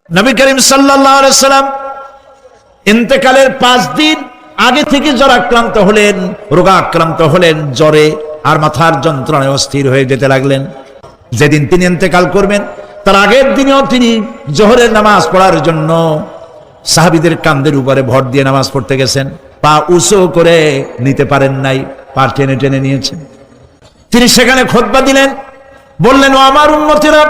নবী করিম সাল্লাল্লাহু আলাইহি সাল্লাম ইন্তেকালের 5 দিন আগে থেকে জ্বরাক্রান্ত হলেন, রোগাক্রান্ত হলেন, জ্বরে আর মাথার যন্ত্রণায় অস্থির হয়ে যেতে লাগলেন। যেদিন তিনি ইন্তেকাল করবেন তার আগের দিনেও তিনি জোহরের নামাজ পড়ার জন্য সাহাবীদের কাঁধের উপরে ভর দিয়ে নামাজ পড়তে গেছেন। পা উঁচু করে নিতে পারেন নাই, পা টেনে টেনে নিয়েছেন। তিনি সেখানে খুতবা দিলেন, বললেন, ও আমার উম্মতেরা,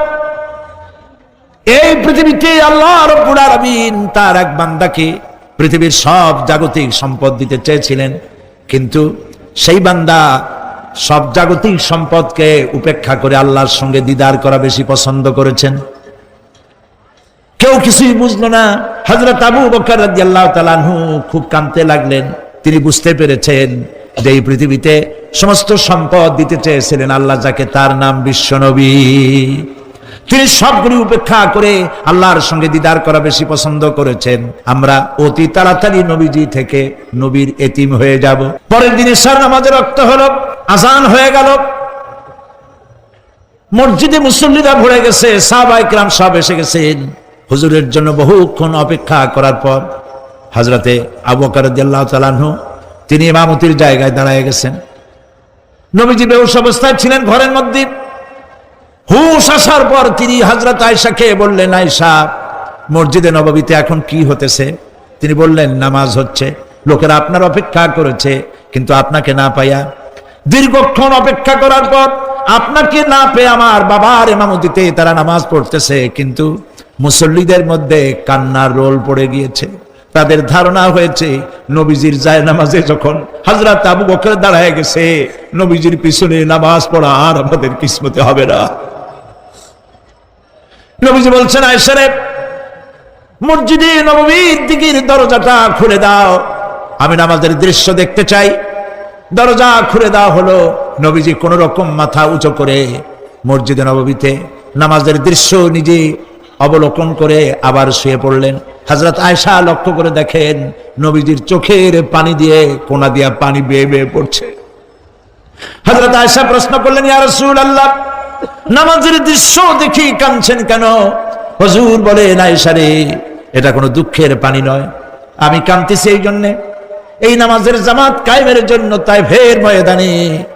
এই পৃথিবীতে আল্লাহ রাব্বুল আলামিন তার এক বান্দাকে পৃথিবীর সব জাগতিক সম্পদ দিতে চেয়েছিলেন, কিন্তু সেই বান্দা সব জাগতিক সম্পদকে উপেক্ষা করে আল্লাহর সঙ্গে দিদার করা বেশি পছন্দ করেছেন। কেউ কিছুই বুঝলো না। হযরত আবু বকর রাদিয়াল্লাহু তাআলা আনহু খুব কাঁদতে লাগলেন। তিনি বুঝতে পেরেছেন যে এই পৃথিবীতে সমস্ত সম্পদ দিতে চেয়েছিলেন আল্লাহ যাকে, তার নাম বিশ্বনবী। তিনি সবগুলি উপেক্ষা করে আল্লাহর সঙ্গে দিদার করা বেশি পছন্দ করেছেন। আমরা অতি তাড়াতাড়ি নবীজি থেকে নবীর এতিম হয়ে যাব। পরের দিন ইশার নামাজের রক্ত হলো, আজান হয়ে গেল, মসজিদে মুসল্লিরা ভরে গেছে, সাহাবায়ে কেরাম সব এসে গেছেন। হুজুরের জন্য বহুক্ষণ অপেক্ষা করার পর হযরতে আবু বকর রাদিয়াল্লাহু তাআলা আনহু তিনি ইমামতির জায়গায় দাঁড়ায় গেছেন। নবীজি বেহুশ অবস্থায় ছিলেন ঘরের মধ্যে। হুশ আসার পর তিনি হযরত আয়েশাকে বললেন, আয়েশা, মসজিদে নববীতে এখন কি হতেছে? তিনি বললেন, নামাজ হচ্ছে। লোকেরা আপনার অপেক্ষা করেছে, কিন্তু আপনাকে না পাইয়া দীর্ঘক্ষণ অপেক্ষা করার পর আপনাকে না পেয়ে আমার বাবার ইমামতিতে তারা নামাজ পড়তেছে, কিন্তু মুসল্লিদের মধ্যে কান্নার রোল পড়ে গিয়েছে। তাদের ধারণা হয়েছে নবীজির জায়নামাজে যখন হযরত আবু বকর দাঁড়ায় গেছে, নবীজির পিছনে নামাজ পড়া আর আমাদের কিসমতে হবে না। নবীজি বলছেন, আয়েশা রে, মসজিদে নববীর দিকের দরজাটা খুলে দাও, আমি নামাজের দৃশ্য দেখতে চাই। দরজা খুলে দেওয়া হলো। নবীজি কোন রকম মাথা উঁচু করে মসজিদে নববীতে নামাজের দৃশ্য নিজে অবলোকন করে আবার শুয়ে পড়লেন। হযরত আয়েশা লক্ষ্য করে দেখেন নবীজির চোখের পানি দিয়ে কোনা দিয়া পানি বেয়ে বেয়ে পড়ছে। হযরত আয়েশা প্রশ্ন করলেন, ইয়া রাসূলুল্লাহ, নামাজের দৃশ্য দেখি কাঁদছেন কেন? হুজুর বলেন, আয়েশা রে, এটা কোনো দুঃখের পানি নয়, আমি কাঁদতেছি এই জন্যে, এই নামাজের জামাত কায়েমের জন্য তায়েফের ময়দানে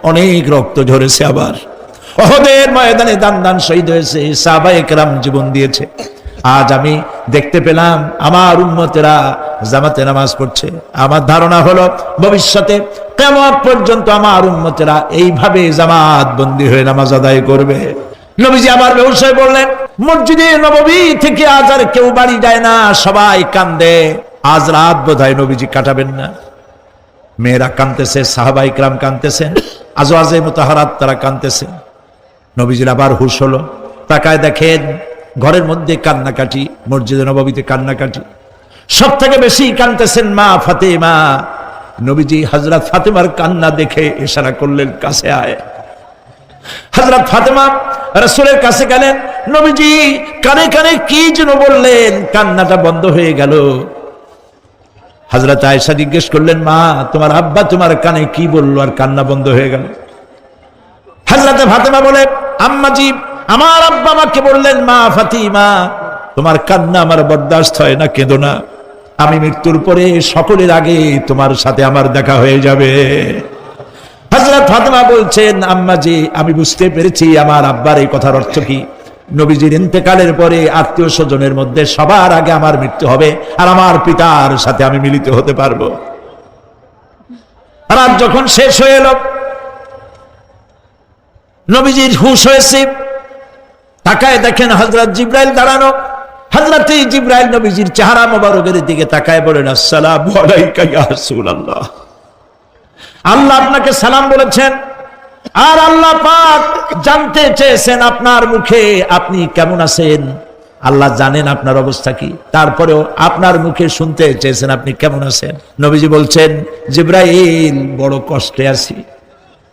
অনেক রক্ত ঝরেছে, আবার উহুদের ময়দানে দান দান শহীদ হয়েছে, সাহাবায়ে কেরাম জীবন দিয়েছে। আজ আমি দেখতে পেলাম আমার উম্মতেরা জামাতে নামাজ পড়ছে। আমার ধারণা হলো ভবিষ্যতে কিয়ামত পর্যন্ত আমার উম্মতেরা এইভাবে জামাত বন্দী হয়ে নামাজ আদায় করবে। নবীজি আবার বেহুশ হয়ে বললেন, মসজিদে নববী থেকে আজ আর কেউ বাড়ি যায় না, সবাই কান্দে। আজ রাত বোধহয় নবীজি কাটাবেন না। মেয়েরা কাঁদতেছে, সাহাবায়ে কেরাম কাঁদতেছেন, আজওয়াজে মুতাহারাত তারা কাঁদতেছে। নবীজির আবার হুশ হলো, তাকায় দেখেন ঘরের মধ্যে কান্নাকাটি, মসজিদে নববীতে কান্নাকাটি। সব থেকে বেশি কাঁদতেছেন মা ফাতেমা। নবীজি হযরত ফাতেমার কান্না দেখে ইশারা করলেন, কাছে আয়। হযরত ফাতেমা রাসূলের কাছে গেলেন। নবীজি কানে কানে কি যেন বললেন, কান্নাটা বন্ধ হয়ে গেল। হযরত আয়েশা জিজ্ঞেস করলেন, মা, তোমার আব্বা তোমার কানে কি বললো আর কান্না বন্ধ হয়ে গেল? হযরত ফাতেমা বলে, আম্মাজি, আমার আব্বা আমাকে বললেন, মা ফাতিমা, তোমার কান্না আমার বরদাস্ত হয় না, কেঁদো না, আমি মৃত্যুর পরে সকলের আগে তোমার সাথে আমার দেখা হয়ে যাবে। হযরত ফাতেমা বলছেন, আম্মাজি, আমি বুঝতে পেরেছি আমার আব্বার এই কথার অর্থ কি। নবীজির ইন্তেকালের পরে আত্মীয় স্বজনের মধ্যে সবার আগে আমার মৃত্যু হবে, আর আমার পিতার সাথে আমি মিলিত হতে পারবো। রাত যখন শেষ হয়ে এলো, নবীজির হুঁশ হয়েছে, তাকায় দেখেন হযরত জিবরাইল দাঁড়ানো। হযরত জিবরাইল নবীজির চেহারা মোবারকের দিকে তাকায় বলেন, আসসালামু আলাইকা ইয়া রাসূলুল্লাহ, আল্লাহ আপনাকে সালাম বলেছেন, আর আল্লাহ পাক জানতে চেয়েছেন আপনার মুখে আপনি কেমন আছেন। আল্লাহ জানেন আপনার অবস্থা কি, তারপরেও আপনার মুখে শুনতে চেয়েছেন আপনি কেমন আছেন। নবীজি বলছেন, জিবরাইল, বড় কষ্টে আছি,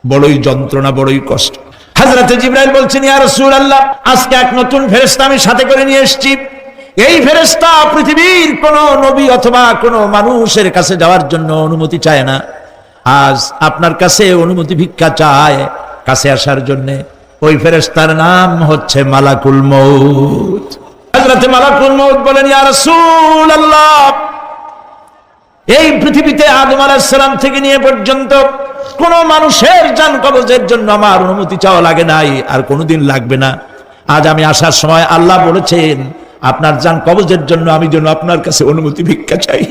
বড়ই যন্ত্রণা, বড়ই কষ্ট। হযরত জিবরাইল বলছেন, ইয়া রাসূলুল্লাহ, আজকে এক নতুন ফেরেশতা আমি সাথে করে নিয়ে এসেছি। এই ফেরেশতা পৃথিবীর কোন নবী অথবা কোন মানুষের কাছে যাওয়ার জন্য অনুমতি চায় না, আজ আপনার কাছে অনুমতি ভিক্ষা চায় কাছে আসার জন্য। ওই ফেরেশতার নাম হচ্ছে মালাকুল মউত। হযরতে মালাকুল মউত বলেন, ইয়া রাসূলুল্লাহ, এই পৃথিবীতে আদম আলাইহিস সালাম থেকে নিয়ে পর্যন্ত কোন মানুষের জান কবজের জন্য আমার অনুমতি চাওয়া লাগে নাই, আর কোনোদিন লাগবে না। আজ আমি আসার সময় আল্লাহ বলেছেন আপনার জান কবজের জন্য আমি যেন আপনার কাছে অনুমতি ভিক্ষা চাই।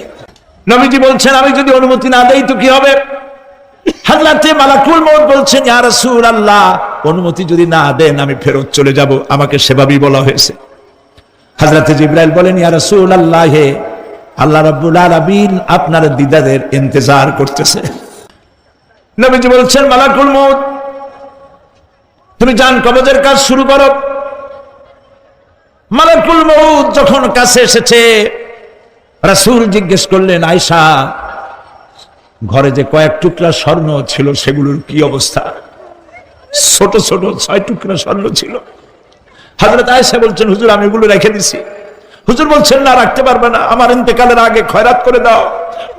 নবীজি বলছেন, আমি যদি অনুমতি না দেই তো কি হবে? হযরতে মালাকুল মউত বলছেন, ইয়া রাসূলুল্লাহ, অনুমতি যদি না দেন আমি ফেরত চলে যাব। আমাকে সেভাবেই বলা হয়েছে। হযরতে জিবরাইল বলেন, ইয়া রাসূলুল্লাহ, আল্লাহ রাব্বুল আলামিন আপনার দিদারের ইন্তজার করতেছে। নবীজি বলছেন, মালাকুল মউত, তুমি জান কবজের কাজ শুরু করো। মালাকুল মউত যখন কাছে এসেছে, রাসূল জিজ্ঞেস করলেন, আয়েশা, ঘরে যে কয়েক টুকরা স্বর্ণ ছিল সেগুলোর কি অবস্থা? ছোট ছোট 6 টুকরা স্বর্ণ ছিল। হযরত আয়েশা বলছেন, হুজুর আমি এগুলো রেখে দিছি। হুজুর বলছেন, না, রাখতে পারবে না, আমার ইন্তেকালের আগে খয়রাত করে দাও।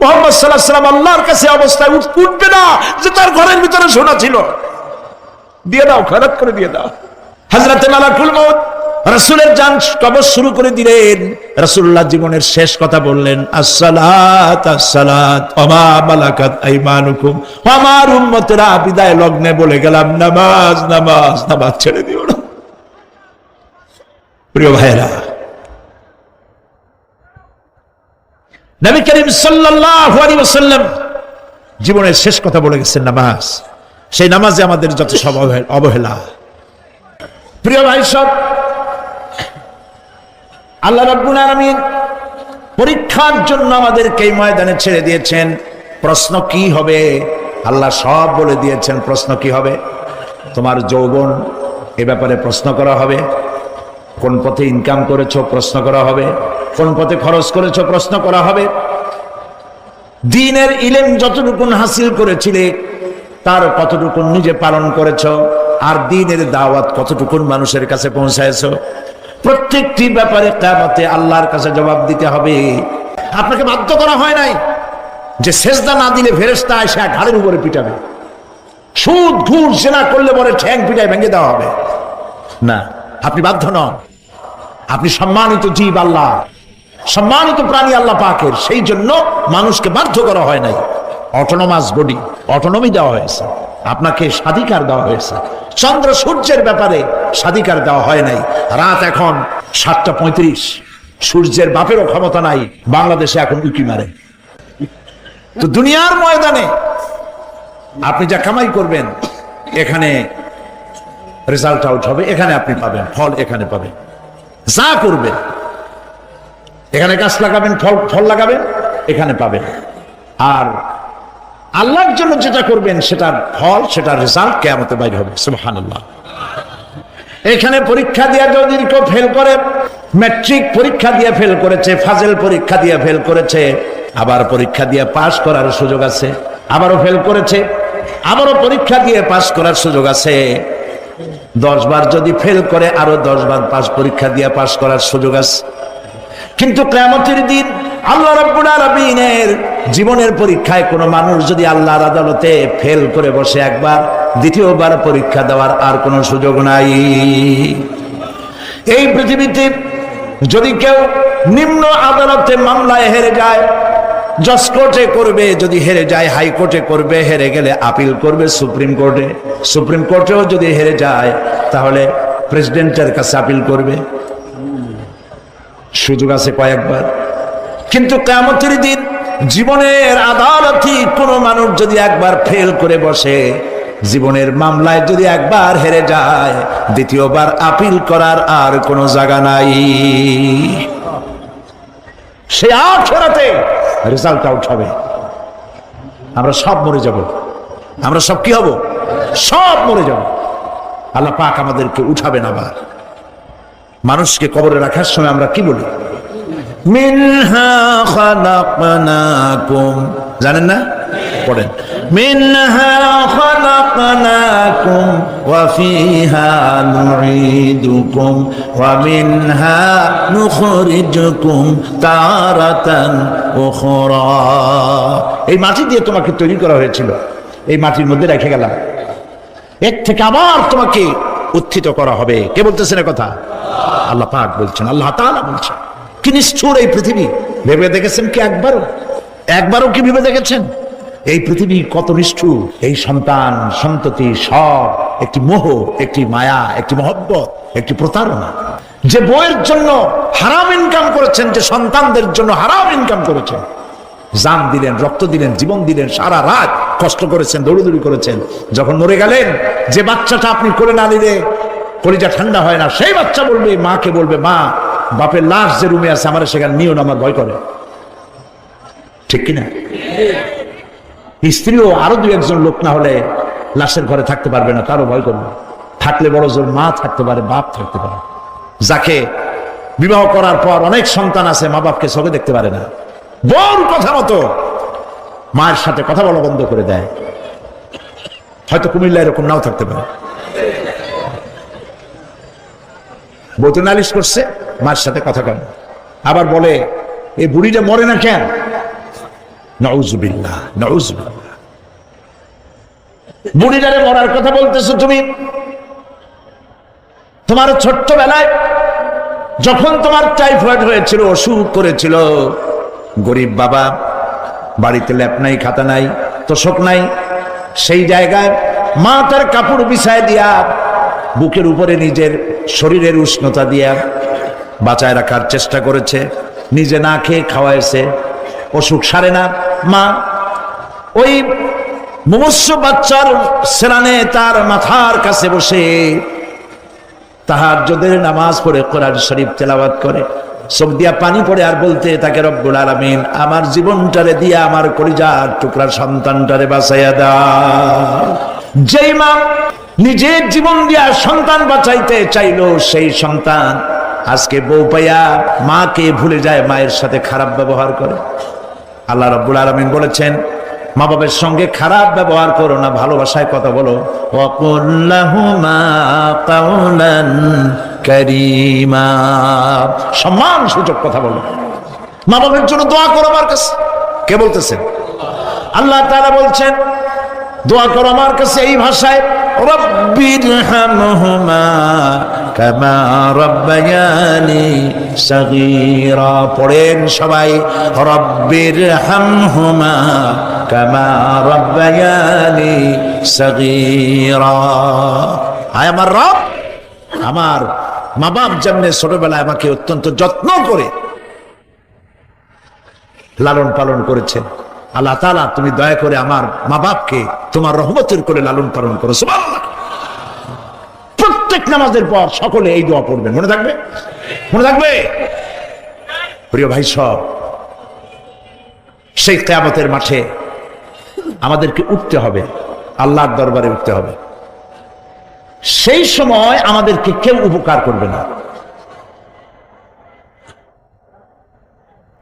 মুহাম্মদ সাল্লাল্লাহু আলাইহি ওয়াসাল্লাম আল্লাহর কাছে অবস্থায় উঠবে না যে তার ঘরের ভিতরে সোনা ছিল, দিয়ে দাও, খয়রাত করে দিয়ে দাও। হযরতে মালাকুল মউত রাসূলের জান কবজ শুরু করে দিলেন। রাসূলুল্লাহ জীবনের শেষ কথা বললেন, আসসালাত আসসালাত ওয়া মা মালাকাত আইমানুকুম। আমার উম্মতেরা বিদায় লগ্নে বলে গেলাম, নামাজ নামাজ, নামাজ ছেড়ে দিও না। প্রিয় ভাইরা, নবী করিম সাল্লাল্লাহু আলাইহি ওয়াসাল্লাম জীবনের শেষ কথা বলে গেছেন নামাজ। সেই নামাজে আমাদের যত সব অবহেলা। প্রিয় ভাই সব, আল্লাহ রাব্বুল আলামিন পরীক্ষার জন্য আমাদেরকে এই ময়দানে ছেড়ে দিয়েছেন। প্রশ্ন কি হবে আল্লাহ সব বলে দিয়েছেন। প্রশ্ন কি হবে? তোমার যৌবন, এ ব্যাপারে প্রশ্ন করা হবে। কোন পথে ইনকাম করেছো প্রশ্ন করা হবে। কোন পথে খরচ করেছো প্রশ্ন করা হবে। দ্বীনের ইলম যতটুকু হাসিল করেছিলে তার কতটুকু নিজে পালন করেছো, আর দ্বীনের দাওয়াত কতটুকু মানুষের কাছে পৌঁছায়ছো, প্রত্যেকটি ব্যাপারে কিয়ামতে আল্লাহর কাছে জবাব দিতে হবে। আপনাকে বাধ্য করা হয় নাই যে সেজদা না দিলে ফেরেশতা এসে ঘাড়ের উপরে পিটাবে, সুদ ঘুষ জেনা করলে পরে ঠ্যাং পিটায় ভেঙে দেওয়া হবে। না, আপনি বাধ্য নন। আপনি সম্মানিত জীব, আল্লাহ সম্মানিত প্রাণী আল্লাহ পাকের, সেই জন্য মানুষকে বাধ্য করা হয় নাই। অটোনমাস বডি, অটোনমি দেওয়া হয়েছে, আপনাকে স্বাধিকার দেওয়া হয়েছে। চন্দ্র সূর্যের ব্যাপারে স্বাধিকার দেওয়া হয় নাই। রাত এখন 7:35, সূর্যের বাপেরও ক্ষমতা নাই বাংলাদেশে এখন উকি মারে। তো দুনিয়ার ময়দানে আপনি যা কামাই করবেন এখানে রেজাল্ট আউট হবে, এখানে আপনি পাবেন ফল, এখানে পাবেন। যা করবেন এখানে গাছ লাগাবেন, ফল লাগাবেন, এখানে পাবেন। আর আল্লাহর জন্য যেটা করবেন সেটার ফল, সেটার রেজাল্ট কিয়ামতে বাইরে হবে। সুবহানাল্লাহ। এখানে পরীক্ষা দিয়ে যদি কেউ ফেল করে, ম্যাট্রিক পরীক্ষা দিয়ে ফেল করেছে, ফাজেল পরীক্ষা দিয়ে ফেল করেছে, আবার পরীক্ষা দিয়ে পাস করার সুযোগ আছে, আবারও ফেল করেছে, আবারও পরীক্ষা দিয়ে পাস করার সুযোগ আছে। 10 বার যদি ফেল করে আরো 10 বার পরীক্ষা দিয়ে পাস করার সুযোগ আছে। কিন্তু কিয়ামতের দিন আল্লাহ রাব্বুল আলামিনের জীবনের পরীক্ষায় কোনো মানুষ যদি আল্লাহর আদালতে ফেল করে বসে একবার, দ্বিতীয়বার পরীক্ষা দেওয়ার আর কোনো সুযোগ নাই। এই পৃথিবীতে যদি কেউ নিম্ন আদালতে মামলায় হেরে যায়, জজ কোর্টে করবে, যদি হেরে যায় হাইকোর্টে করবে, হেরে গেলে আপিল করবে সুপ্রিম কোর্টে, সুপ্রিম কোর্টেও যদি হেরে যায় তাহলে প্রেসিডেন্টের কাছে আপিল করবে। সুযোগ আছে কয়েকবার। কিন্তু কিয়ামতের দিন জীবনের আদালতে কোনো মানুষ যদি একবার ফেল করে বসে, জীবনের মামলায় যদি একবার হেরে যায়, দ্বিতীয়বার আপিল করার আর কোনো জায়গা নাই। সে আখিরাতে রেজাল্ট আউট হবে। আমরা সব মরে যাব। আমরা সব কি হব? সব মরে যাব। আল্লাহ পাক আমাদেরকে উঠাবেন আবার। মানুষকে কবরে রাখার সময় আমরা কি বলি? মিনহা খালাকনাকুম, জানেন না? পড়েন, মিনহা খালাকনাকুম ওয়া ফিহা নুঈদুকুম ওয়া মিনহা নুখরিজুকুম তারাতান উখরা। এই মাটি দিয়ে তোমাকে তৈরি করা হয়েছিল, এই মাটির মধ্যে রেখে গেলাম, এর থেকে আবার তোমাকে উত্থিত করা হবে। কে বলতেছেন কথা? আল্লাহ পাক বলছেন, আল্লাহ তাআলা বলছেন। কি নিষ্ঠুর এই পৃথিবী, ভেবে দেখেছেন কি একবারও কি ভেবে দেখেছেন এই পৃথিবী কত নিষ্ঠুর? এই সন্তান সন্ততি সব একটি মোহ, একটি মায়া, একটি মহব্বত, একটি প্রতারণা। যে বইয়ের জন্য হারাম ইনকাম করেছেন, যে সন্তানদের জন্য হারাম ইনকাম করেছেন, জান দিলেন, রক্ত দিলেন, জীবন দিলেন, সারা রাত কষ্ট করেছেন, দৌড়দৌড়ি করেছেন, যখন মরে গেলেন, যে বাচ্চাটা আপনি কোলে না নিলে কলিজা ঠান্ডা হয় না, সেই বাচ্চা বলবে, মাকে বলবে, মা বাপের লাশ যে রুমে আছে আমার সেখানে নিও না, আমার ভয় করে। ঠিক কিনা? স্ত্রীও আরো দুই একজন লোক না হলে লাশের ঘরে থাকতে পারবে না, তারও ভয় করবে। থাকলে বড় জোর মা থাকতে পারে, বাপ থাকতে পারে। যাকে বিবাহ করার পর অনেক সন্তান আছে, মা বাপকে চোখে দেখতে পারে না, বউর কথা মতো মায়ের সাথে কথা বলা বন্ধ করে দেয়। হয়তো কুমিল্লা এরকম নাও থাকতে পারে। বউ তো নালিশ করছে, মায়ের সাথে কথা কেন, আবার বলে এই বুড়িটা মরে না কেন? নাউজুবিল্লাহ, নাউজুবিল্লাহ। বুড়িটারে মরার কথা বলতেছো তুমি? তোমার ছোট্টবেলায় যখন তোমার টাইফয়েড হয়েছিল, অসুখ করেছিল, গরিব বাবা, বাড়িতে ল্যাপ নাই, খাতা নাই, তোষক নাই, সেই জায়গায় মা তার কাপড় বিছায় দিয়া বুকের উপরে নিজের শরীরের উষ্ণতা দিয়া বাঁচায় রাখার চেষ্টা করেছে, নিজে না খেয়ে খাওয়াইছে, অসুখ সারে না। মা ওই মুমূর্ষ বাচ্চার সেরানে তার মাথার কাছে বসে তাহাজ্জুদের নামাজ পড়ে কোরআন শরীফ তেলাওয়াত করে, চোখ দিয়া পানি পড়ে, আর বলতে তাকে, রব্বুল আলামিন আমার জীবনটারে দিয়া আমার কলিজার টুকরা সন্তানটারে বাঁচাইয়া দাও। যেই মা নিজের জীবন দিয়া সন্তান বাঁচাইতে চাইলো, সেই সন্তান আজকে বউ পাইয়া মাকে ভুলে যায়, মায়ের সাথে খারাপ ব্যবহার করে। আল্লাহ রাব্বুল আলামিন বলেছেন, মা বাবার সঙ্গে খারাপ ব্যবহার করো না, ভালোবাসায় কথা বলো। ওয়াকুল লাহুমা কাওলান কারীমা, সম্মান সূচক কথা বলো। মা বাবার জন্য দোয়া করো আমার কাছে। কে বলতেছেন? আল্লাহ তাআলা বলছেন দোয়া করো আমার কাছে এই ভাষায়, রব্বিরহামহুমা কামা রাব্বায়ানি সাগীরা। পড়েন সবাই, রব্বিরহামহুমা কামা রাব্বায়ানি সাগীরা। আয় আমার রব, আমার মা বাপ যেমনে ছোটবেলায় আমাকে অত্যন্ত যত্ন করে লালন পালন করেছেন, আল্লাহ তাআলা তুমি দয়া করে আমার মা বাপকে তোমার রহমতের করে লালন পালন করো। সুবহানাল্লাহ। প্রত্যেক নামাজের পর সকলে এই দোয়া পড়বেন, মনে থাকবে? মনে থাকবে? প্রিয় ভাই সব, সেই কিয়ামতের মাঠে আমাদেরকে উঠতে হবে, আল্লাহর দরবারে উঠতে হবে। সেই সময় আমাদেরকে কেউ উপকার করবে না।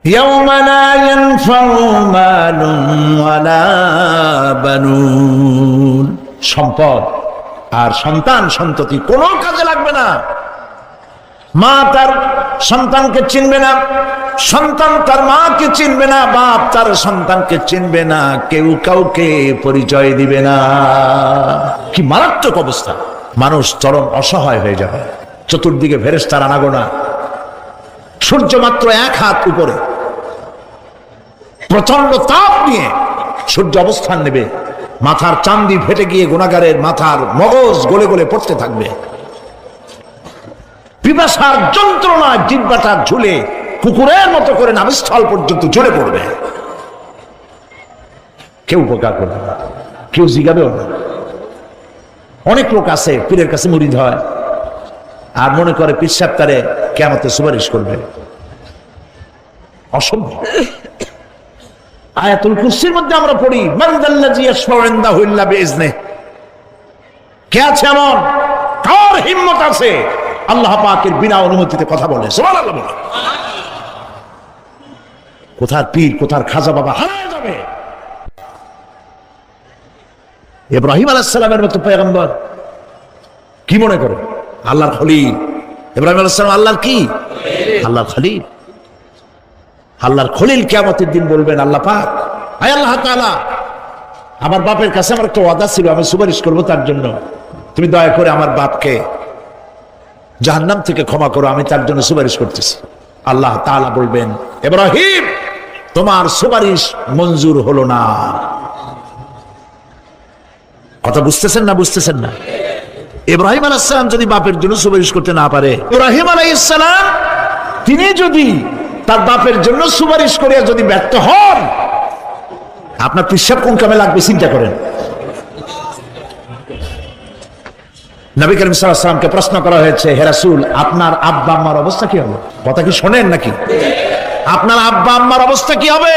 يوم لا ينفع مال ولا بنون, সম্পদ আর সন্তান সন্ততি কোনো কাজে লাগবে না। মা তার সন্তানকে চিনবে না, সন্তান তার মাকে চিনবে না, বাপ তার সন্তানকে চিনবে না, কেউ কাউকে পরিচয় দিবে না। কি মারাত্মক অবস্থা! মানুষ চরম অসহায় হয়ে যাবে। চতুর্দিকে ফেরেশতার আনাগোনা, সূর্য মাত্র 1 হাত উপরে, প্রচন্ড তাপ নিয়ে সূর্য অবস্থান নেবে, মাথার চান্দি ফেটে গিয়ে গুনাহগারের মাথার মগজ গলে গলে পড়তে থাকবে। পিপাসার যন্ত্রণা জিহ্বাটা ঝুলে কুকুরের মতো করে নাভিস্থল পর্যন্ত ঝরে পড়বে। কেউ উপকার করবে না, কেউ জিগাবেও না। অনেক লোক আছে পীরের কাছে মুরিদ হয় আর মনে করে পীর সাহেব তারে কিয়ামতে সুপারিশ করবে। অসম্ভব। আয়াতুল কুরসির মধ্যে আমরা পড়ি, মান যাল্লাযী ইয়াশফাউ ইনদাহু ইল্লা বিইজনিহি। কে আছে এমন, কার হিম্মত আছে আল্লাহ পাকের বিনা অনুমতিতে কথা বলে? সুবহানাল্লাহ বলে। কোথার পীর, কোথার খাজা বাবা হারায় যাবে। ইব্রাহিম আলাইহিস সালামের মতো পয়গম্বর কি মনে করে? আল্লাহর খলিল। ইব্রাহিম আলাইহিস সালাম আল্লাহর কি? আল্লাহর খলিল। আল্লাহর খলিল কিয়ামতের দিন বলবেন, আল্লাহ পাক, আয় আল্লাহ তাআলা, আমার বাপের কাছে আমার একটা ওয়াদা ছিল, আমি সুপারিশ করবো তার জন্য, তুমি দয়া করে আমার বাপকে জাহান্নাম থেকে ক্ষমা করো, আমি তার জন্য সুপারিশ করতেছি। আল্লাহ তাআলা বলবেন, ইব্রাহিম তোমার সুপারিশ মঞ্জুর হলো না। কথা বুঝতেছেন না? বুঝতেছেন না? ইব্রাহিম আলাইহিস সালাম যদি বাপের জন্য সুপারিশ করতে না পারে, ইব্রাহিম আলাইহিস সালাম তিনি যদি তার বাপের জন্য সুপারিশ করে যদি ব্যর্থ হন, আপনার পিশাব কোন কামে লাগবে চিন্তা করেন। নবী করিম সাল্লাল্লাহু আলাইহি ওয়াসাল্লামকে প্রশ্ন করা হয়েছে, হে রাসূল আপনার আব্বা আম্মার অবস্থা কি হবে? কথা কি শোনেন নাকি? আপনার আব্বা আম্মার অবস্থা কি হবে?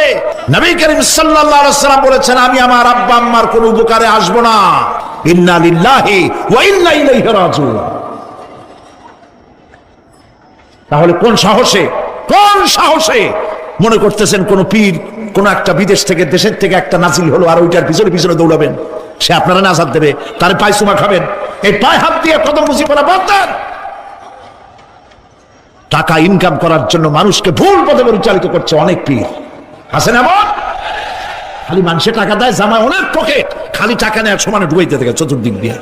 নবী করিম সাল্লাল্লাহু আলাইহি ওয়াসাল্লাম বলেছেন, আমি আমার আব্বা আম্মার কোনো উপকারে আসব না। ইন্না লিল্লাহি ওয়া ইন্না ইলাইহি রাজিউন। তাহলে কোন সাহসে মনে করতেছেন কোন পীর কোন একটা বিদেশ থেকে দেশের থেকে একটা নাজিল হলো আর ওইটার পিছনে পিছনে দৌড়াবেন, সে আপনারা নাজাত দেবে, তার পায়ে চুমা খাবেন? এই পায়ে হাত দিয়ে কত মুসিবত বাঁধতেন। টাকা ইনকাম করার জন্য মানুষকে ভুল পথে পরিচালিত করছে অনেক পীর, আছে না? খালি মানুষের টাকা দেয়, জামায় অনেক পকেট, খালি টাকা নেওয়ার সমানে ডুবাইতে থাকে চতুর্দিক দিয়ে।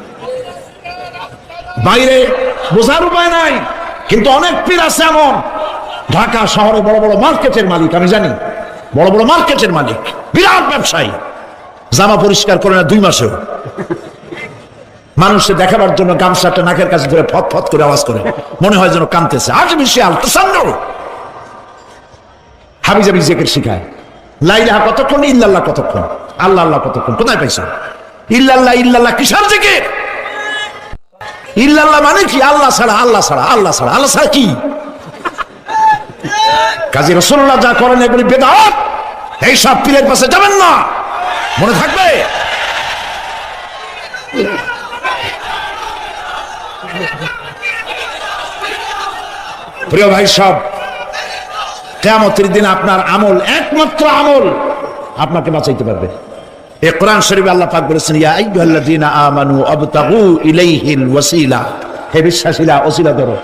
বাইরে বোঝার উপায় নাই, কিন্তু অনেক পীর আছে এমন, ঢাকা শহরে বড় বড় মার্কেটের মালিক, আমি জানি বড় বড় মার্কেটের মালিক, বিরাট ব্যবসায়ী, জামা পরিষ্কার করে না 2 মাসেও। মানুষকে দেখাবার জন্য গামছাটা নাকের কাছে ধরে ফত ফত করে আওয়াজ করে, মনে হয় যেন কাঁদতেছে। আজ বিশাল হাবিজাবি জিকির শিখায়, লা ইলাহা কতক্ষণ, ইল্লাল্লাহ কতক্ষণ, আল্লাহ আল্লাহ কতক্ষণ। কোথায় পাইছো ইল্লাল্লাহ? ইল্লাল্লাহ কিসের জিকির? ইল্লাল্লাহ মানে কি? আল্লাহ ছাড়া, আল্লাহ ছাড়া, আল্লাহ ছাড়া, আল্লাহ ছাড়া কি? কাজী রাসূলুল্লাহ যা করেন এগুলি বেদাত। এই সব পীরের পাশে যাবেন না, মনে থাকবে। প্রিয় ভাই সব, কিয়ামতের দিন আপনার আমল, একমাত্র আমল আপনাকে বাঁচাইতে পারবে। এই কোরআন শরীফে আল্লাহ পাক বলেছেন, ইয়া আইয়ুহাল্লাযীনা আমানু আবতাগু ইলাইহিল ওয়াসিলা, হে বিশ্বাসীরা ওসিলা ধরো।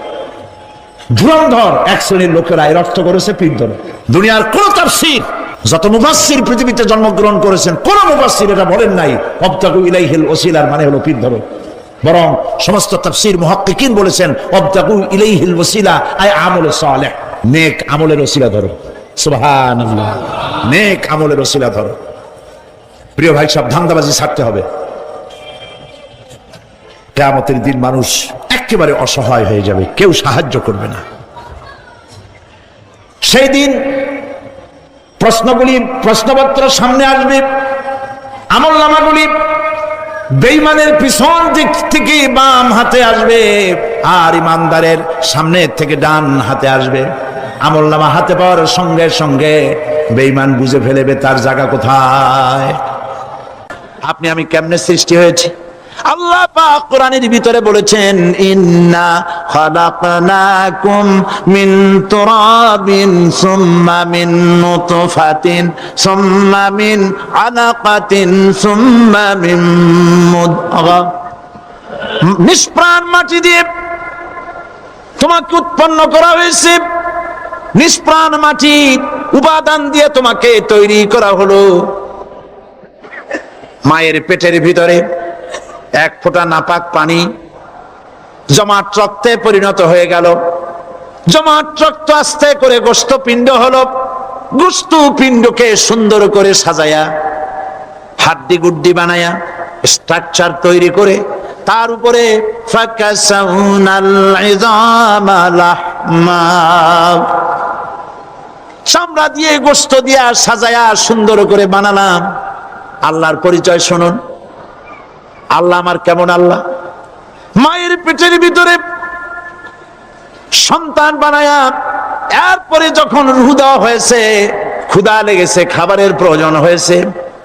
ধুরন্ধর এক শ্রেণীর লোকেরা এর অর্থ করেছে পীর ধরো। দুনিয়ার কোন তাফসীর, যত মুফাসসির পৃথিবীতে জন্মগ্রহণ করেছেন, কোন মুফাসসির এটা বলেন নাই আবতাগু ইলাইহিল ওসিলার মানে হলো পীর ধরো। বরং সমস্ত তাফসীর মুহাক্কিকিন বলেছেন আবতাগু ইলাইহিল ওসিলা আই আমলে সালেহ, নেক আমলের ওসিলা ধরো। সুবহানাল্লাহ, নেক আমলের ওসিলা ধরো। প্রিয় ভাই সব, ধান্দাবাজি ছাড়তে হবে। কিয়ামতের দিন মানুষ একেবারে অসহায় হয়ে যাবে, কেউ সাহায্য করবে না। সেই দিন প্রশ্নপত্র সামনে আসবে, আমলনামাগুলি বেঈমানের পিছন দিক থেকে বাম হাতে আসবে, আর ইমানদারের সামনে থেকে ডান হাতে আসবে। আমলনামা হাতে পাওয়ার সঙ্গে সঙ্গে বেঈমান বুঝে ফেলবে তার জায়গা কোথায়। আপনি আমি কেমনে সৃষ্টি হয়েছি? আল্লাহ পাক কোরআনের ভিতরে বলেছেন, ইন্না খালাকনাকুম মিন তুরাবিন সুম্মা মিন নুতফাতিন সুম্মা মিন আলাকাতিন সুম্মা মিন মুদগা। নিষ্প্রাণ মাটি দিয়ে তোমাকে উৎপন্ন করা হয়েছে, নিষ্প্রাণ মাটি উপাদান দিয়ে তোমাকে তৈরি করা হলো। মায়ের পেটের ভিতরে এক ফোঁটা নাপাক পানি জমাট রক্তে পরিণত হয়ে গেল, জমাট রক্ত আস্তে করে গোস্ত পিণ্ড হলো, গোস্ত পিণ্ডকে সুন্দর করে সাজায়া হাড্ডি গুড্ডি বানায়া স্ট্রাকচার তৈরি করে তার উপরে চামড়া দিয়ে গোস্ত দিয়া সাজায়া সুন্দর করে বানালাম। আল্লাহর পরিচয় শুনুন, আল্লাহ আমার কেমন আল্লাহ। মায়ের পেটের ভিতরে সন্তান বানায়া এরপরে যখন রূহ দেওয়া হয়েছে, ক্ষুধা লেগেছে, খাবারের প্রয়োজন হয়েছে,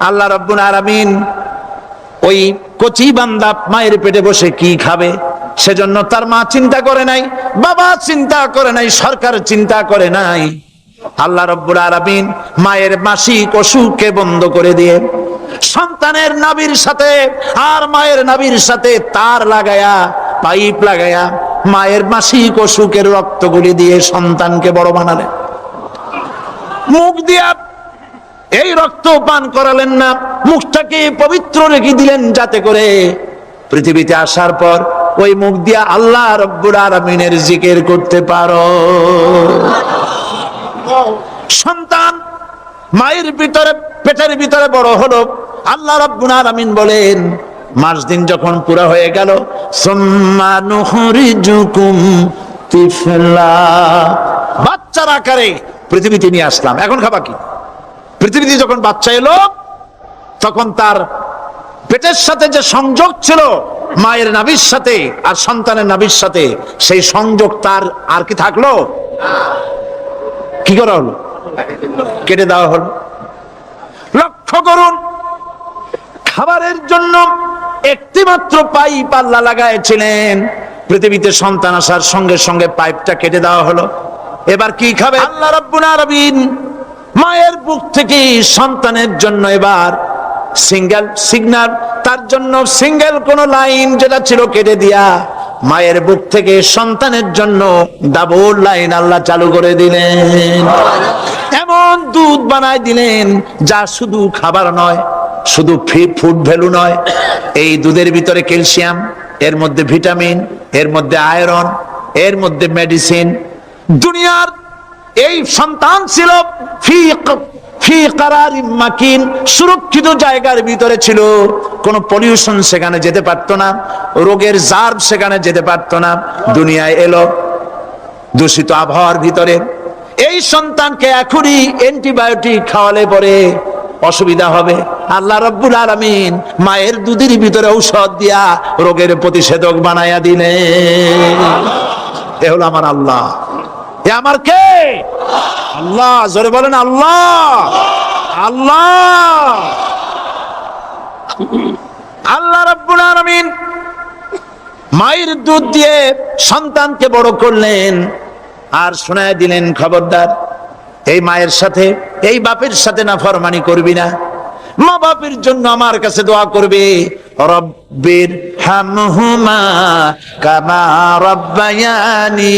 আল্লাহ রাব্বুল আলামিন ওই কচি বান্দা মায়ের পেটে বসে কি খাবে সেজন্য তার মা চিন্তা করে নাই, বাবা চিন্তা করে নাই, সরকার চিন্তা করে নাই। আল্লাহ রাব্বুল আলামিন মায়ের মাসিক অসুখকে বন্ধ করে দিয়ে সন্তানের নাভির সাথে আর মায়ের নাভির সাথে তার লাগায়া, পাইপ লাগায়া মায়ের মাসিক অসুখের রক্তগুলি দিয়ে সন্তানকে বড় বানালেন। মুখ দিয়া এই রক্ত পান করালেন না, মুখটাকে পবিত্র রেখে দিলেন যাতে করে পৃথিবীতে আসার পর ওই মুখ দিয়া আল্লাহ রব্বুল আলামিনের জিকির করতে পারো। সন্তান মায়ের ভিতরে, পেটের ভিতরে বড় হলো, আল্লাহ রাব্বুল আলামিন বলেন মাস দিন যখন পুরা হয়ে গেল, সুম্মা নুখরিজুকুম তিফলা, বাচ্চার আকারে পৃথিবীতে নিয়ে আসলাম। এখন খাবা কি? পৃথিবীতে যখন বাচ্চা এলো তখন তার পেটের সাথে যে সংযোগ ছিল মায়ের নাভির সাথে আর সন্তানের নাভির সাথে, সেই সংযোগ তার আর কি থাকলো? কি করা হলো? কেটে দেওয়া হলো। লক্ষ্য করুন, খাবারের জন্য একটি মাত্র পাইপ আল্লাহ লাগাইছিলেন, পৃথিবীতে সন্তান আসার সঙ্গে সঙ্গে পাইপটা কেটে দেওয়া হলো। এবার কি খাবে? আল্লাহ রাব্বুল আলামিন মায়ের বুক থেকে সন্তানের জন্য এবার সিঙ্গেল সিগন্যাল, তার জন্য সিঙ্গেল কোন লাইন যেটা ছিল কেটে দিয়া মায়ের বুক থেকে সন্তানের জন্য ডাবল লাইন আল্লাহ চালু করে দিলেন। এমন দুধ বানায় দিলেন যা শুধু খাবার নয়, শুধু ফুড ভ্যালু নয়, এই দুধের ভিতরে ক্যালসিয়াম, এর মধ্যে ভিটামিন, এর মধ্যে আয়রন, এর মধ্যে মেডিসিন। দুনিয়ার এই সন্তান ছিল ফি কারারিম মাকিন, সুরক্ষিত জায়গার ভিতরে ছিল, কোনো পলিউশন সেখানে যেতে পারতো না, রোগের জার্ম সেখানে যেতে পারতো না। দুনিয়ায় এলো দূষিত আবহাওয়ার ভিতরে, এই সন্তানকে এখনই অ্যান্টিবায়োটিক খাওয়ালে পরে অসুবিধা হবে। আল্লাহ রাব্বুল আলামিন মায়ের দুধের ভিতরে ঔষধ দিয়া রোগের প্রতিষেধক বানায়া দিলেন। এ হলো আমার আল্লাহ। এ আমার কে? আল্লাহ। জোরে বলেন আল্লাহ। আল্লাহ, আল্লাহ রাব্বুল আলামিন মায়ের দুধ দিয়ে সন্তানকে বড় করলেন আর শোনায় দিলেন, খবরদার এই মায়ের সাথে, এই বাপের সাথে নাফরমানি করবি না। মা বাপের জন্য আমার কাছে দোয়া করবে, রব্বির হামহুমা কামা রাব্বায়ানি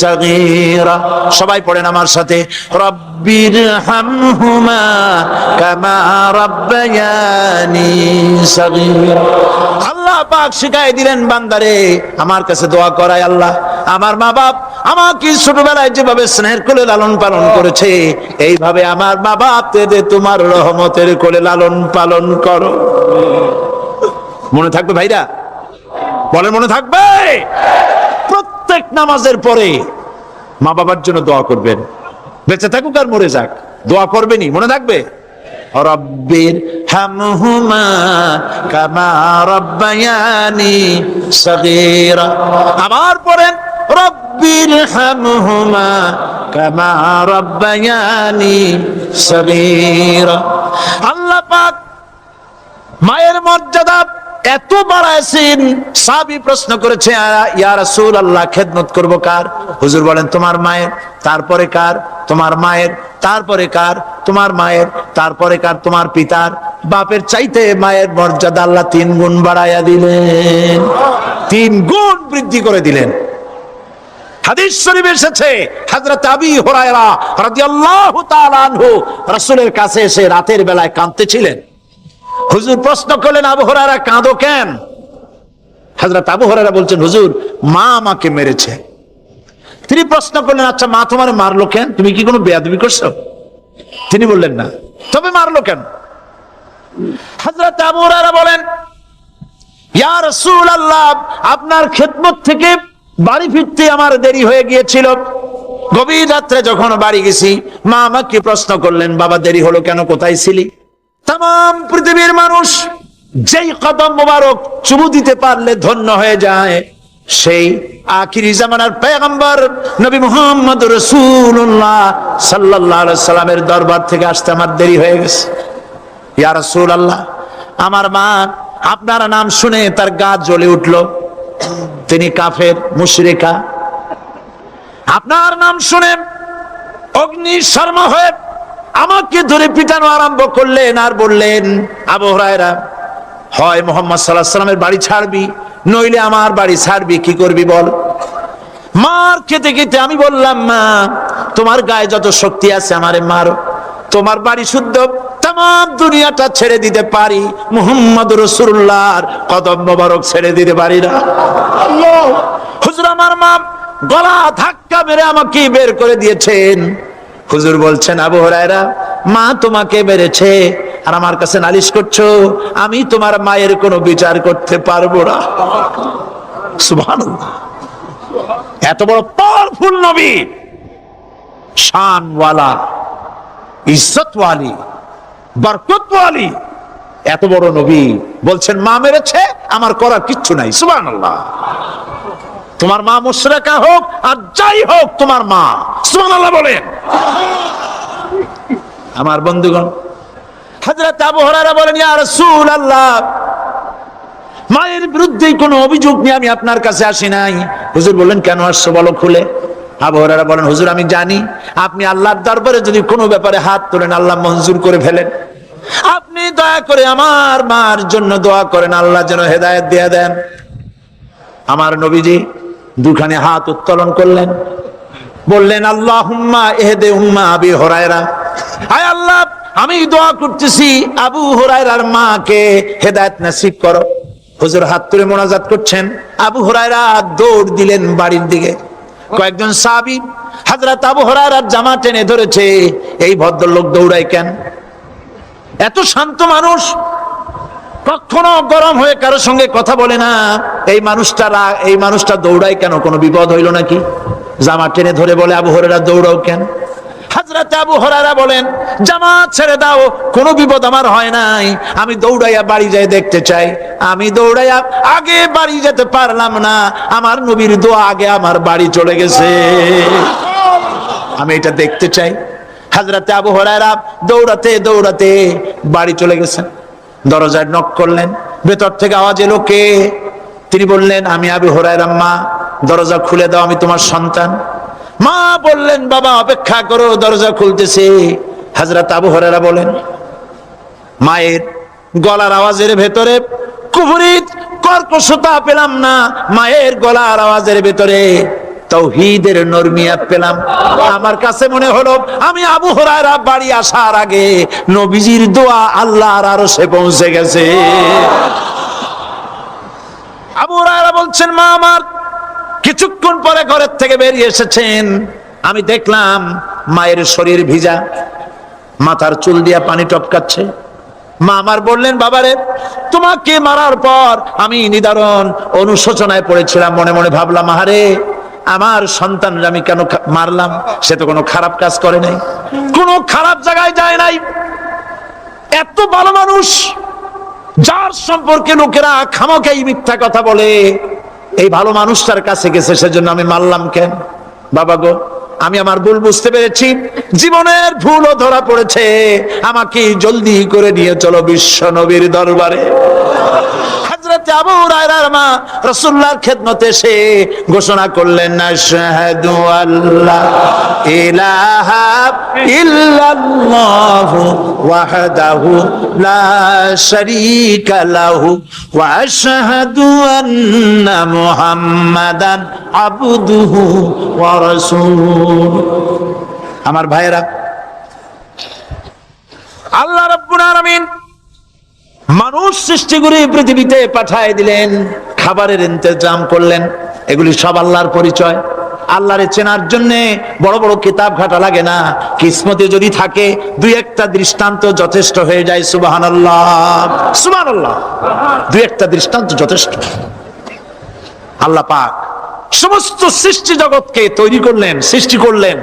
সগীরা। সবাই পড়েন আমার সাথে, রব্বির হামহুমা কামা রাব্বায়ানি সগীরা। আল্লাহ পাক শিখাই দিলেন বান্দারে আমার কাছে দোয়া করায়, আল্লাহ আমার মা বাপ আমাকে ছোটবেলায় যেভাবে স্নেহের কোলে লালন পালন করেছে, এইভাবে আমার মা বাপ তোমার রহমতের কোলে লালন পালন করো। মনে থাকবে ভাইরা? বলেন মনে থাকবে? প্রত্যেক নামাজের পরে মা বাবার জন্য দোয়া করবেন, বেঁচে থাকুক আর মরে যাক, দোয়া করবেনই। মনে থাকবে? রব্বির হামহুমা কামা রাব্বায়ানি সগীরা। আবার পড়েন, রব্বির হামহুমা কামা রাব্বায়ানি সগীরা। আল্লাহ পাক মায়ের মর্যাদা এত বাড়াইছেন, সাহাবী প্রশ্ন করেছে, ইয়া রাসূলুল্লাহ খেদমত করব কার? হুজুর বলেন তোমার মায়ের, তারপরে কার? তোমার মায়ের, তারপরে কার? তোমার মায়ের, তারপরে কার? তোমার পিতার। বাপের চাইতে মায়ের মর্যাদা আল্লাহ 3 গুণ বাড়াইয়া দিলেন, 3 গুণ বৃদ্ধি করে দিলেন। হাদিস শরীফে এসেছে, হযরত আবী হুরায়রা রাদিয়াল্লাহু তাআলা আনহু রাসূলের কাছে এসে রাতের বেলায় কাঁদতেছিলেন। হুজুর প্রশ্ন করলেন, আবু হুরায়রা কাঁদো কেন? হযরত আবু হুরায়রা বলছেন, হুজুর মা আমাকে মেরেছে। তিনি প্রশ্ন করলেন, আচ্ছা মা তোমার মারলো কেন? তুমি কি কোনো বেয়াদবি করছো? তিনি বললেন না। তবে মারলো কেন? হযরত আবু হুরায়রা বলেন, ইয়া রাসূলুল্লাহ আপনার খেদমত থেকে বাড়ি ফিরতে আমার দেরি হয়ে গিয়েছিল। গভীর রাত্রে যখন বাড়ি গেছি, মা আমাকে প্রশ্ন করলেন, বাবা দেরি হলো কেন, কোথায় ছিলি? তাম পৃথিবীর মানুষ যেই কদম মোবারক চুমু দিতে পারলে ধন্য হয়ে যায়, সেই আখিরি জামানার পয়গম্বর নবী মুহাম্মদ রাসূলুল্লাহ সাল্লাল্লাহু আলাইহি সাল্লামের দরবার থেকে আসতে আমার দেরি হয়ে গেছে। ইয়া রাসূলুল্লাহ আমার মা আপনার নাম শুনে তার গা জ্বলে উঠলো, তিনি কাফের মুশরিকা। আপনার নাম শুনে অগ্নি শর্মা হয়ে আমাকে ধরে পিটানো আরম্ভ করলেন আর বললেন, আবু হুরায়রা হয় মুহাম্মদ সাল্লাল্লাহু আলাইহি সাল্লামের বাড়ি ছাড়বি, নইলে আমার বাড়ি ছাড়বি, কি করবি বল? মার খেতে খেতে আমি বললাম, মা তোমার গায়ে যত শক্তি আছে আমারে মারো, তোমার বাড়ি শুদ্ধ। তাম তাম দুনিয়াটা ছেড়ে দিতে পারি, মুহাম্মদ রাসূলুল্লাহর কদম মোবারক ছেড়ে দিতে পারি না। আল্লাহ, হুজুর আমার মা গলা ধাক্কা মেরে আমাকে বের করে দিয়েছেন। হুজুর বলছেন, আবু হুরায়রা, মা তোমাকে মেরেছে আর আমার কাছে নালিশ করছো, আমি তোমার মায়ের কোনো বিচার করতে পারবো না। সুবহানাল্লাহ, এত বড় পাওয়ারফুল নবী, শানওয়ালা, ইজ্জতওয়ালি, বরকতওয়ালি, এত বড় নবী বলছেন মা মেরেছে, আমার করার কিচ্ছু নাই। সুবহানাল্লাহ। তোমার মা মুশরিকা হোক আর যাই হোক, তোমার মা। সুবহানাল্লাহ বলেন। আমার বন্ধুগণ, হযরত আবু হুরায়রা বলেন, ইয়া রাসূলুল্লাহ, মায়ের বিরুদ্ধে কোনো অভিযোগ নিয়ে আমি আপনার কাছে আসি নাই। হুজুর বললেন, কেন আসছো বলো খুলে। আবু হুরায়রা বলেন, হুজুর আমি জানি আপনি আল্লাহর দরবারে যদি কোনো ব্যাপারে হাত তোলেন আল্লাহ মঞ্জুর করে ফেলেন। আপনি দয়া করে আমার মার জন্য দোয়া করেন, আল্লাহ যেন হেদায়েত দিয়ে দেন। আমার নবীজি দুখানে হাত উত্তোলন করলেন, বললেন, আল্লাহুম্মা ইহদি উম্মা আবি হুরায়রা, আয় আল্লাহ আমি দোয়া করতেছি আবু হুরায়রার মাকে হেদায়েত নসিব করো। হুজুর হাত তুলে মোনাজাত করছেন, আবু হুরায়রা দৌড় দিলেন বাড়ির দিকে। কয়েকজন সাহাবী হযরত আবু হুরায়রার জামা টেনে ধরেছে, এই ভদ্রলোক দৌড়ায় কেন? এত শান্ত মানুষ, কখনো গরম হয়ে কারোর সঙ্গে কথা বলে না। এই মানুষটা দৌড়ায় কেন? কোনো বিপদ হইল নাকি? জামা টেনে ধরে বলে, আবু হুরায়রা দৌড়াও কেন? হযরত আবু হুরায়রা বলেন, জামাত ছেড়ে দাও, কোনো বিপদ আমার হয় নাই, আমি দৌড়াইয়া বাড়ি যাই দেখতে চাই। আমি দৌড়াইয়া আগে বাড়ি যেতে পারলাম না, আমার নবীর দোয়া আগে আমার বাড়ি চলে গেছে, আমি এটা দেখতে চাই। হযরত আবু হুরায়রা দৌড়াতে দৌড়াতে বাড়ি চলে গেছেন। দরজায় নক করলেন, ভেতর থেকে আওয়াজ এলো, কে? তিনি বললেন, আমি আবু হুরায়রা, মা দরজা খুলে দাও, আমি তোমার সন্তান। মা বললেন, বাবা অপেক্ষা করো, দরজা খুলতেছে। হযরত আবু হুরায়রা বলেন, মায়ের গলার আওয়াজের ভেতরে কুফরি কর্কশতা পেলাম না, মায়ের গলার আওয়াজের ভেতরে তাওহীদের নরমিয়াত পেলাম। আমার কাছে মনে হলো আমি আবু হুরায়রা বাড়ি আসার আগে নবীজির দোয়া আল্লাহর আরশে পৌঁছে গেছে। আবু হুরায়রা বলছেন, মা আমার কিছুক্ষণ পরে ঘরের থেকে বেরিয়ে এসেছেন, আমি দেখলাম মায়ের শরীর ভিজা, মাথার চুল দিয়া পানি টপকাচ্ছে। মা আমার বললেন, বাবারে তোমাকে মারার পর আমি নিদারুণ অনুশোচনায় পড়েছিলাম, মনে মনে ভাবলাম, আহারে আমার সন্তানরা আমি কেন মারলাম? সে তো কোনো খারাপ কাজ করে নাই, কোনো খারাপ জায়গায় যায় নাই। এত ভালো মানুষ, যার সম্পর্কে লোকেরা খামোখাই মিথ্যা কথা বলে, এই ভালো মানুষটার কাছে গেছে, সেজন্য আমি মারলাম কেন? বাবা গো, আমি আমার ভুল বুঝতে পেরেছি, জীবনের ভুলও ধরা পড়েছে, আমাকে জলদি করে নিয়ে চলো বিশ্ব নবীর দরবারে। হযরত আবু হুরায়রার মা রাসূলুল্লাহর খেদমতে এসে ঘোষণা করলেন, আশহাদু আল্লা ইলাহা ইল্লাল্লাহু ওয়াহদাহু লা শারীকা লাহু ওয়া আশহাদু আন্না মুহাম্মাদান আবদুহু ওয়া রাসূলুহু। আমার ভাইয়েরা, আল্লাহ রাব্বুল আলামিন মানুষ সৃষ্টি করে পৃথিবীতে পাঠায় দিলেন, খাবারের ইন্তজাম করলেন, এগুলি সব আল্লাহর পরিচয়। আল্লাহরে চেনার জন্য বড় বড় কিতাব ঘাটা লাগে না, কিসমতে যদি থাকে দুই একটা দৃষ্টান্ত যথেষ্ট হয়ে যায়। সুবহানাল্লাহ, সুবহানাল্লাহ, দুই একটা দৃষ্টান্ত যথেষ্ট। আল্লাহ পাক সমস্ত সৃষ্টি জগৎকে তৈরি করলেন, সৃষ্টি করলেন,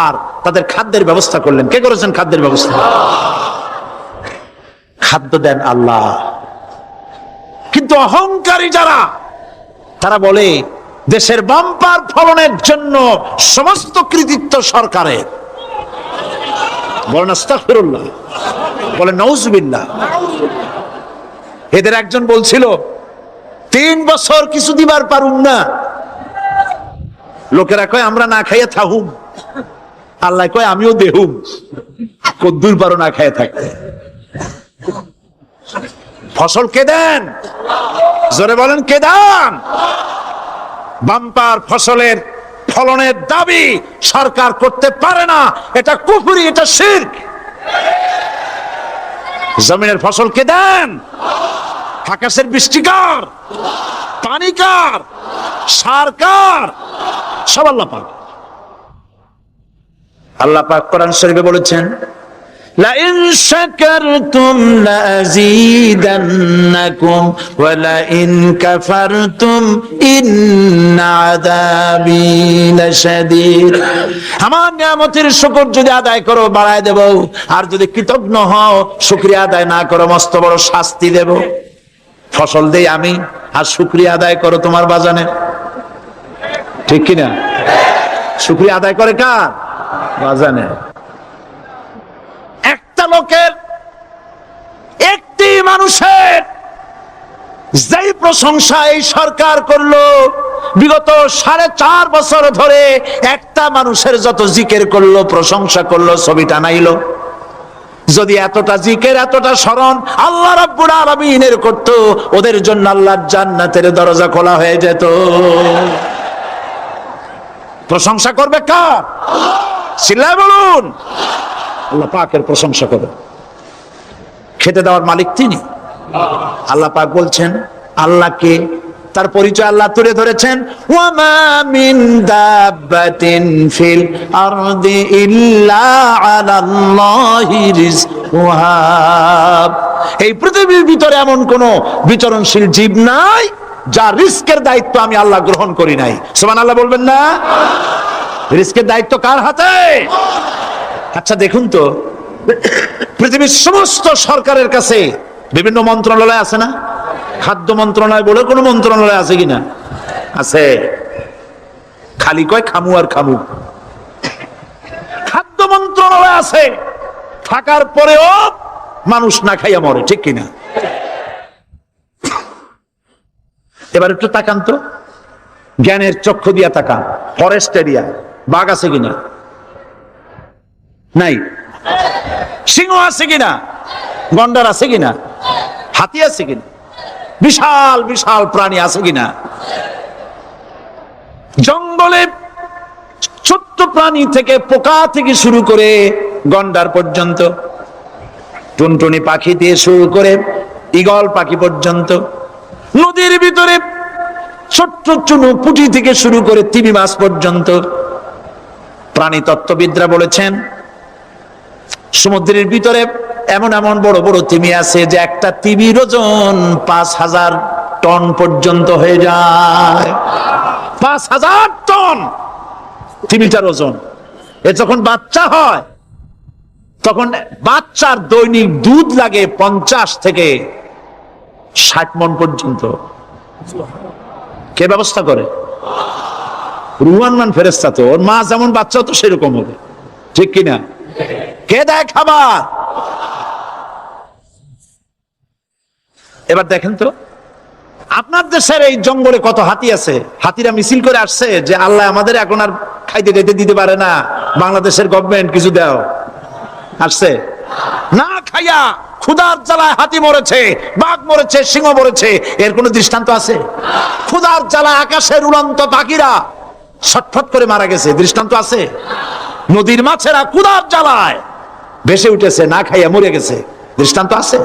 আর তাদের খাদ্যের ব্যবস্থা করলেন। কে করেছেন খাদ্যের ব্যবস্থা? খাদ্য দেন আল্লাহ। কিন্তু অহংকারী যারা, তারা বলে দেশের বাম্পার ফলনের জন্য সমস্ত কৃতিত্ব সরকারের। বলেন আস্তাগফিরুল্লাহ, বলেন নাউজুবিল্লাহ। এদের একজন বলছিল, 3 বছর কিছু দিবার পারুম না। লোকেরা কয় আমরা না খাইয়া থাকুম, আল্লাহ কয় আমিও দেহুম, কদ্দুর পারো না খাইয়া থাকতে। ফসল কে দেন? জোরে বলেন, কে দেন? বাম্পার ফসলের ফলনের দাবি সরকার করতে পারে না, এটা কুফরি, এটা শিরক। জমিনের ফসল কে দেন? আকাশের বৃষ্টি কার? পানি কার? সার কার? সব আল্লাহ পাক। আল্লাহ পাক কোরআন শরীফে বলেছেন, লাইন শাকারতুম লাযীদান্নাকুম ওয়া লাইন কাফারতুম ইন্না আযাবী লাশাদীদ। আমার নিয়ামতের শুকর যদি আদায় করো বাড়ায় দেব, আর যদি কৃতজ্ঞ হও শুকরিয়া আদায় না করো মস্ত বড় শাস্তি দেব। ফসল দেই আমি, আর শুকরিয়া আদায় করো তোমার বাজানে, ঠিক কিনা? শুকরিয়া আদায় করে কার? বাজানে। একটা লোকের, একটি মানুষের যেই প্রশংসা এই সরকার করলো বিগত 4.5 বছর ধরে, একটা মানুষের যত জিকির করলো, প্রশংসা করলো, ছবি টানাইলো, যদি এতটা জিকির এতটা স্মরণ আল্লাহ রাব্বুল আলামিনের করতো, ওদের জন্য আল্লাহর জান্নাতের দরজা খোলা হয়ে যেত। প্রশংসা করবে কার? চিল্লায় বলুন। আল্লাহ পাকের প্রশংসা করবে। খেতে দেওয়ার মালিক তিনি। আল্লাহ পাক বলছেন আল্লাহকে, তার পরিচয় আল্লাহ তুলে ধরেছেন, ওয়ামা মিন দাব্বাতিন ফিল আরদি ইল্লা আলাল্লাহি রিজকুহা। এই পৃথিবীর ভিতরে এমন কোন বিচরণশীল জীব নাই যার রিস্কের দায়িত্ব আমি আল্লাহ গ্রহণ করি নাই। সুবহানাল্লাহ বলবেন না? রিস্কের দায়িত্ব কার হাতে? আচ্ছা দেখুন তো, পৃথিবীর সমস্ত সরকারের কাছে বিভিন্ন মন্ত্রণালয় আছে না? খাদ্য মন্ত্রণালয় বলে কোন মন্ত্রণালয় আছে কিনা? আছে। খালি কয় খামু আর খামু। খাদ্য মন্ত্রণালয় আছে, থাকার পরেও মানুষ না খাইয়া মরে, ঠিক কিনা? এবার একটু তাকান তো, জ্ঞানের চক্ষু দিয়া তাকান। ফরেস্ট এরিয়া বাঘ আছে কিনা? নাই। সিংহ আছে কিনা? গন্ডার আছে কিনা? হাতি আছে কিনা? বিশাল বিশাল প্রাণী আছে কিনা? জঙ্গলে ছোট্ট প্রাণী থেকে, পোকা থেকে শুরু করে গন্ডার পর্যন্ত, টুনটুনি পাখি দিয়ে শুরু করে ঈগল পাখি পর্যন্ত, নদীর ভিতরে ছোট্ট চুনো পুঁটি থেকে শুরু করে তিমি মাছ পর্যন্ত। প্রাণী তত্ত্ববিদরা বলেছেন সমুদ্রের ভিতরে এমন এমন বড় বড় তিমি আছে যে একটা তিমির ওজন 5000 টন পর্যন্ত হয়ে যায়। 5000 টন তিমিটার ওজন। এ যখন বাচ্চা হয় তখন বাচ্চার দৈনিক দুধ লাগে 50 থেকে 60 মণ পর্যন্ত। কে ব্যবস্থা করে? রুহান মান ফেরেশতা। তো ওর মা যেমন বাচ্চা তো সেরকম হবে, ঠিক কিনা? কে দেয় খাবার? এবার দেখেন তো, আপনার দেশের এই জঙ্গলে কত হাতি আছে। হাতিরা মিছিল করে আসছে যে আল্লাহ আমাদের এখন আর খাইতে খাইতে দিতে পারে না, বাংলাদেশের গভর্নমেন্ট কিছু দাও। আসছে না, খাইয়া ক্ষুধার জ্বালায় হাতি মরেছে, বাঘ মরেছে, সিংহ মরেছে। এর কোন দৃষ্টান্ত আছে? ক্ষুধার জ্বালায় আকাশের উড়ন্ত পাখিরা ছটফট করে মারা গেছে, দৃষ্টান্ত আছে? নদীর মাছেরা ক্ষুধার জ্বালায় ভেসে উঠেছে, না খাইয়া মরে গেছে, দৃষ্টান্ত আছে?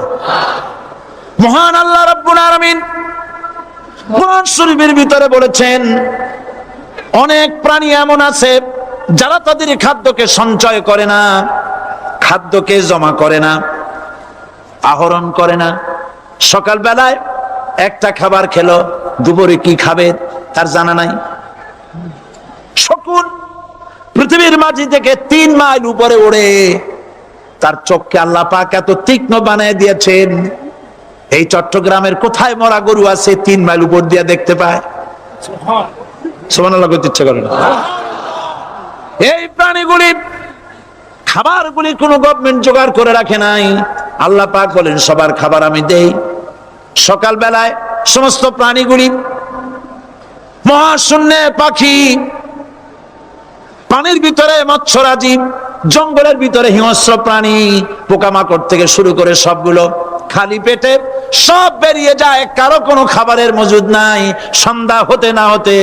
মহান আল্লাহ রাব্বুল আলামিন কোরআন শরীফের ভিতরে বলেছেন অনেক প্রাণী এমন আছে যারা তাদের খাদ্যকে সঞ্চয় করে না, খাদ্যকে জমা করে না, আহরণ করে না। সকাল বেলায় একটা খাবার খেলো, দুপুরে কি খাবে তার জানা নাই। শকুন পৃথিবীর মাঝি থেকে 3 মাইল উপরে ওড়ে, তার চোখকে আল্লাহ পাক এত তীক্ষ্ণ বানিয়ে দিয়েছেন। এই চট্টগ্রামের কোথায় মরা গরু আছে 3 মাইল উপর দিয়ে দেখতে পায়? সুবহানাল্লাহ করতে ইচ্ছা করে না। এই প্রাণীগুলি খাবারগুলি কোন গভর্নমেন্ট জোগাড় করে রাখে নাই। আল্লাহ পাক বলেন সবার খাবার আমি দেই। সকাল বেলায় সমস্ত প্রাণীগুলি, মহাশূন্যে পাখি, পানির ভিতরে মৎস্যরাজি, জঙ্গলের ভিতরে হিংস্র প্রাণী, পোকামাকড় থেকে শুরু করে সবগুলো খালি পেটে সব বেরিয়ে যায়, কারো কোনো খাবারের মজুদ নাই। সন্ধ্যা হতে না হতে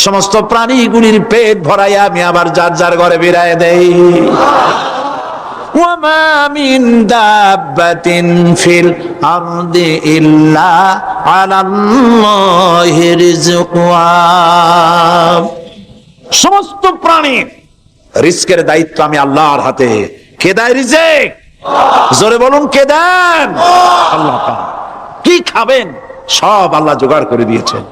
সমস্ত প্রাণীগুলির পেট ভরাইয়া আমি আবার যার যার ঘরে বেরায় দেই। ওয়ামা মিন দাব্বাতিন ফিল আরদি ইল্লা আলাল্লাহি রিজকুহা। সমস্ত প্রাণীর রিজকের দায়িত্ব আমি আল্লাহর হাতে। কে দেয় রিজেক? জোরে বলুন, কে দেন? আল্লাহ পাক। কি খাবেন সব আল্লাহ জোগাড় করে দিয়েছেন।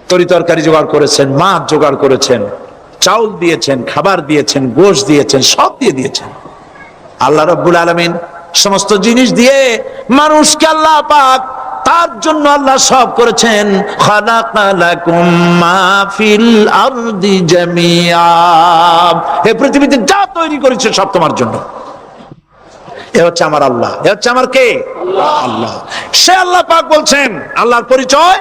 তরি তরকারি জোগাড় করেছেন, মাছ জোগাড় করেছেন, চাউল দিয়েছেন, খাবার দিয়েছেন, গোশত দিয়েছেন, সব দিয়ে দিয়েছেন। আল্লাহ রাব্বুল আলামিন সমস্ত জিনিস দিয়ে মানুষকে আল্লাহ পাক তার জন্য আল্লাহ সব করেছেন। খালাকালাকুম মা ফিল আরদি জামিআ, এই পৃথিবীতে যা তৈরি করেছে সব তোমার জন্য। এ হচ্ছে আমার আল্লাহ। এ হচ্ছে আমার কে? আল্লাহ। সে আল্লাহ পাক বলছেন, আল্লাহর পরিচয়,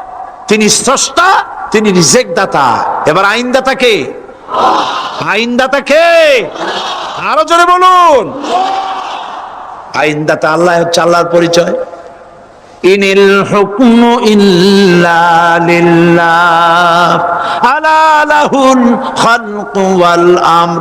তিনি স্রষ্টা, তিনি রিজেক দাতা। এবার আইনদাতা কে? আইনদাতা কে? আরো জোরে বলুন। আইনদাতা আল্লাহ হচ্ছে আল্লাহর পরিচয়। ইনিল হুকমু ইল্লা লিল্লাহ আলা লাহুল খালকু ওয়াল আমর।